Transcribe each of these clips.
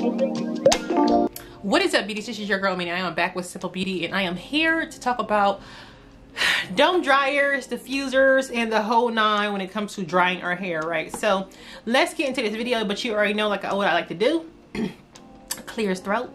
What is up, beauties? This is your girl Aminah. I am back with Simple Beauty, and I am here to talk about dome dryers, diffusers, and the whole nine when it comes to drying our hair, right? So let's get into this video, but you already know what I like to do. Clear his throat.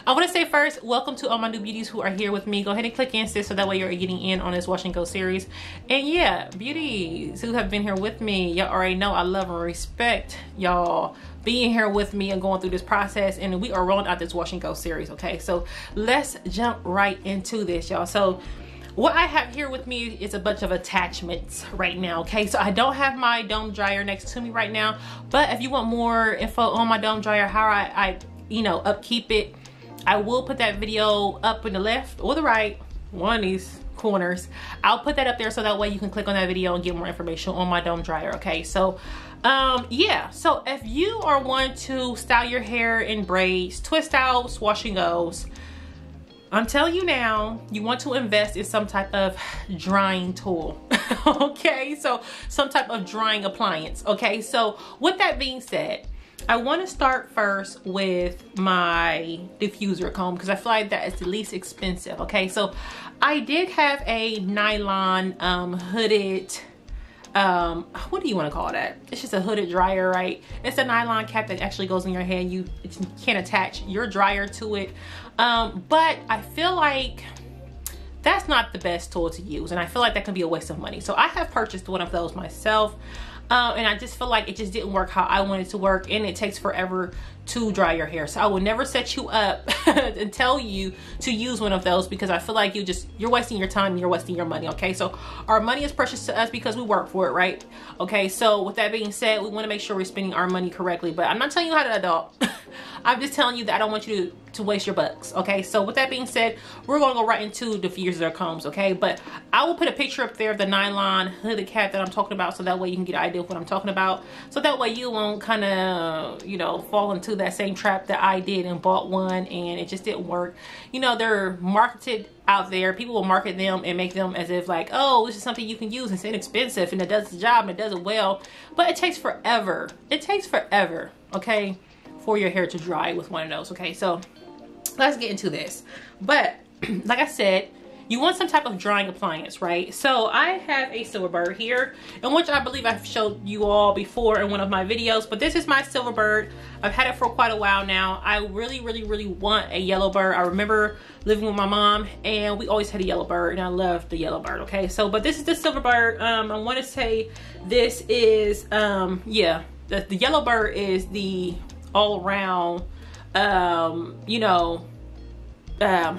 I want to say first, welcome to all my new beauties who are here with me. Go ahead and click in, sis, so that way you're getting in on this wash and go series. And yeah, beauties who have been here with me, y'all already know I love and respect y'all being here with me and going through this process, and we are rolling out this wash and go series. Okay, so let's jump right into this, y'all. So what I have here with me is a bunch of attachments right now. Okay, so I don't have my dome dryer next to me right now, but if you want more info on my dome dryer, how I you know, upkeep it, I will put that video up in the left or the right, one of these corners. I'll put that up there so that way you can click on that video and get more information on my dome dryer. Okay, so yeah, so if you are one to style your hair in braids, twist outs, wash and goes, I'm telling you now, you want to invest in some type of drying tool. Okay, so some type of drying appliance. Okay, so with that being said, I want to start first with my diffuser comb because I feel like that is the least expensive. Okay, so I did have a nylon hooded, what do you want to call that? It's just a hooded dryer, right? It's a nylon cap that actually goes in your hair. You can't attach your dryer to it, but I feel like that's not the best tool to use, and I feel like that can be a waste of money. So I have purchased one of those myself. And I just feel like it just didn't work how I wanted it to work, and it takes forever to dry your hair. So I will never set you up and tell you to use one of those because I feel like you're wasting your time and you're wasting your money. Okay, so our money is precious to us because we work for it, right? Okay, so with that being said, we want to make sure we're spending our money correctly, but I'm not telling you how to adult. I'm just telling you that I don't want you to waste your bucks. Okay, so with that being said, we're going to go right into diffuser combs. Okay, but I will put a picture up there of the nylon hooded cap that I'm talking about, so that way you can get an idea of what I'm talking about, so that way you won't kind of, you know, fall into that same trap that I did and bought one and it just didn't work. You know, they're marketed out there. People will market them and make them as if like, oh, this is something you can use, it's inexpensive and it does the job and it does it well, but it takes forever. It takes forever, okay, for your hair to dry with one of those. Okay, so let's get into this. But like I said, you want some type of drying appliance, right? So I have a Silverbird here, in which I believe I've showed you all before in one of my videos, but this is my Silverbird. I've had it for quite a while now. I really want a yellow bird. I remember living with my mom and we always had a yellow bird, and I loved the yellow bird. Okay, so but this is the Silverbird. I want to say this is yeah, the yellow bird is the all-around you know,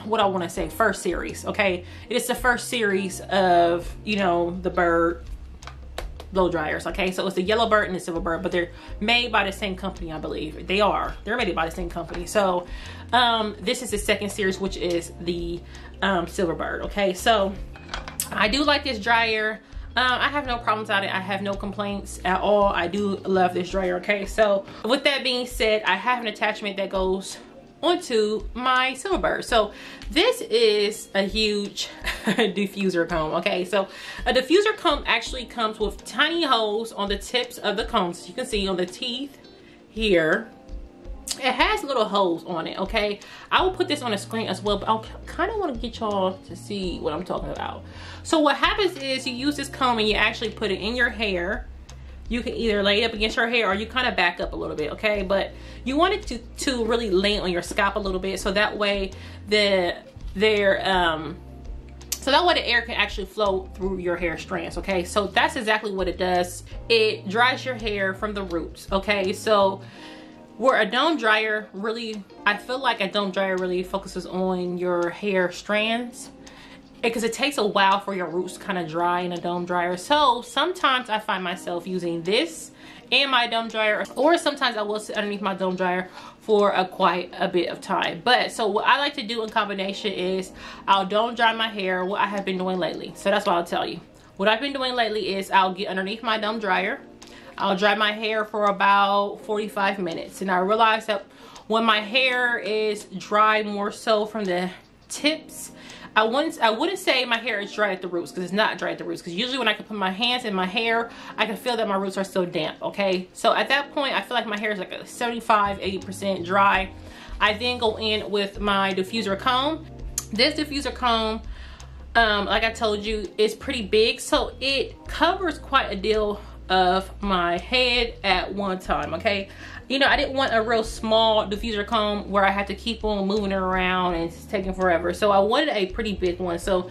what I want to say, first series. Okay, it is the first series of, you know, the bird blow dryers. Okay, so it's the yellow bird and the silver bird, but they're made by the same company, I believe. They're made by the same company. So this is the second series, which is the silver bird. Okay, so I do like this dryer. I have no problems at it. I have no complaints at all. I do love this dryer. Okay, so with that being said, I have an attachment that goes onto my Silverbird. So this is a huge diffuser comb. Okay, so a diffuser comb actually comes with tiny holes on the tips of the combs. As you can see on the teeth here, it has little holes on it. Okay, I will put this on the screen as well, but I kind of want to get y'all to see what I'm talking about. So what happens is you use this comb and you actually put it in your hair. You can either lay it up against your hair or you kind of back up a little bit, okay? But you want it to really lay on your scalp a little bit, so that way the air can actually flow through your hair strands. Okay, so that's exactly what it does. It dries your hair from the roots. Okay, so where a dome dryer really, I feel like a dome dryer really focuses on your hair strands, because it takes a while for your roots to kind of dry in a dome dryer. So sometimes I find myself using this in my dome dryer, or sometimes I will sit underneath my dome dryer for quite a bit of time. But so what I like to do in combination is I'll dome dry my hair, what I have been doing lately. So that's what I'll tell you. What I've been doing lately is I'll get underneath my dome dryer. I'll dry my hair for about 45 minutes. And I realize that when my hair is dry more so from the tips, I wouldn't say my hair is dry at the roots, because it's not dry at the roots, because usually when I can put my hands in my hair, I can feel that my roots are still damp, okay? So at that point, I feel like my hair is like a 75-80% dry. I then go in with my diffuser comb. This diffuser comb, like I told you, is pretty big, so it covers quite a deal of my head at one time, okay? You know, I didn't want a real small diffuser comb where I had to keep on moving it around and it's taking forever. So I wanted a pretty big one. So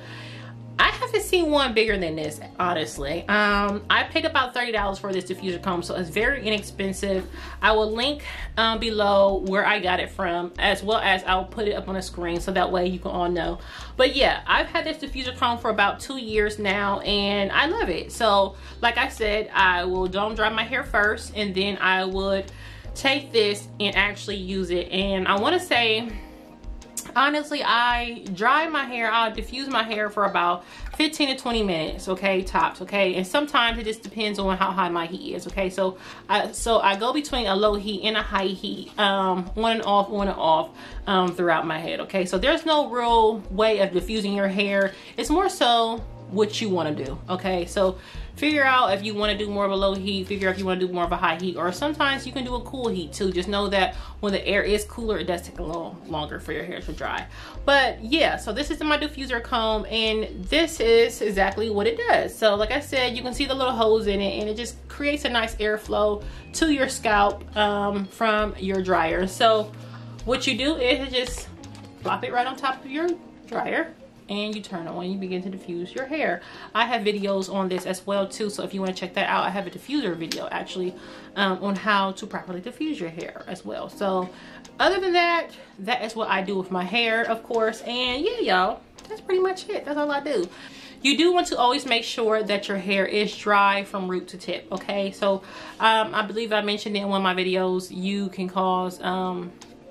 I haven't seen one bigger than this, honestly. I paid about $30 for this diffuser comb, so it's very inexpensive. I will link below where I got it from, as well as I'll put it up on the screen so that way you can all know. But yeah, I've had this diffuser comb for about 2 years now and I love it. So like I said, I will dome dry my hair first, and then I would take this and actually use it. And I want to say, honestly, I dry my hair, I'll diffuse my hair for about 15 to 20 minutes, okay, tops, okay? And sometimes it just depends on how high my heat is, okay? So I go between a low heat and a high heat, on and off throughout my head, okay? So there's no real way of diffusing your hair. It's more so what you want to do, okay? So figure out if you want to do more of a low heat, figure out if you want to do more of a high heat, or sometimes you can do a cool heat too. Just know that when the air is cooler, it does take a little longer for your hair to dry. But yeah, so this is my diffuser comb, and this is exactly what it does. So like I said, you can see the little holes in it, and it just creates a nice airflow to your scalp from your dryer. So what you do is just plop it right on top of your dryer, and you turn on and you begin to diffuse your hair. I have videos on this as well too, so if you want to check that out, I have a diffuser video actually on how to properly diffuse your hair as well. So other than that, that is what I do with my hair, of course. And yeah, y'all, that's pretty much it. That's all I do. You do want to always make sure that your hair is dry from root to tip, okay? So I believe I mentioned in one of my videos, you can cause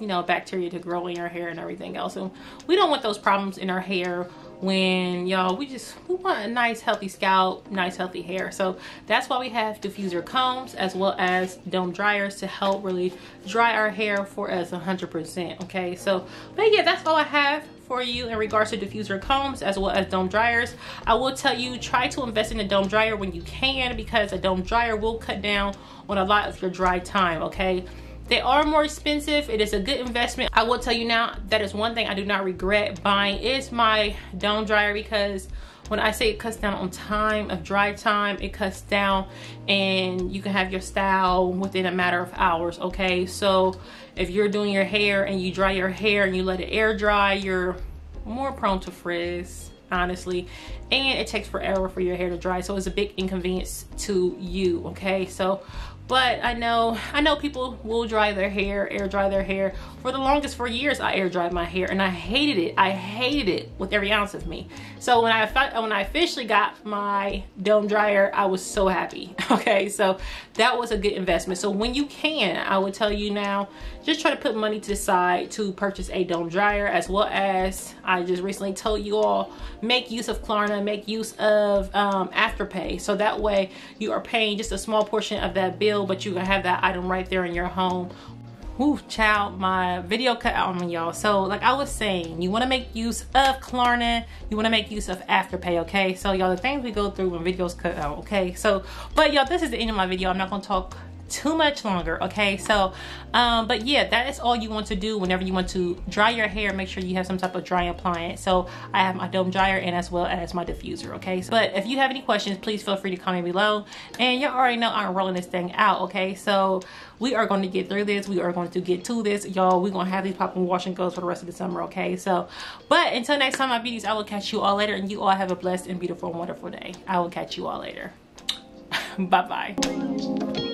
you know, bacteria to grow in your hair and everything else, and we don't want those problems in our hair when, y'all, we want a nice healthy scalp, nice healthy hair. So that's why we have diffuser combs as well as dome dryers to help really dry our hair for us 100%, okay? So but yeah, that's all I have for you in regards to diffuser combs as well as dome dryers. I will tell you, try to invest in a dome dryer when you can, because a dome dryer will cut down on a lot of your dry time, okay? They are more expensive. It is a good investment. I will tell you now, that is one thing I do not regret buying is my dome dryer, because when I say it cuts down on time of dry time, it cuts down and you can have your style within a matter of hours, okay? So if you're doing your hair and you dry your hair and you let it air dry, you're more prone to frizz, honestly, and it takes forever for your hair to dry, so it's a big inconvenience to you, okay? So but I know people will dry their hair, air dry their hair. For the longest, for years, I air dried my hair, and I hated it. I hated it with every ounce of me. So when I officially got my dome dryer, I was so happy. Okay, so that was a good investment. So when you can, I would tell you now, just try to put money to the side to purchase a dome dryer, as well as I just recently told you all, make use of Klarna, make use of Afterpay, so that way you are paying just a small portion of that bill, but you can have that item right there in your home. Ooh, child, my video cut out on me, y'all. So like I was saying, you want to make use of Klarna, you want to make use of Afterpay, okay? So y'all, the things we go through when videos cut out, okay? So but y'all, this is the end of my video. I'm not gonna talk too much longer, okay? So but yeah, that is all you want to do whenever you want to dry your hair. Make sure you have some type of drying appliance. So I have my dome dryer and as well as my diffuser, okay? So, but if you have any questions, please feel free to comment below, and you already know I'm rolling this thing out, okay? So we are going to get through this. We are going to get to this, y'all. We're gonna have these pop and wash and goes for the rest of the summer, okay? So but until next time, my beauties, I will catch you all later, and you all have a blessed and beautiful and wonderful day. I will catch you all later. Bye bye.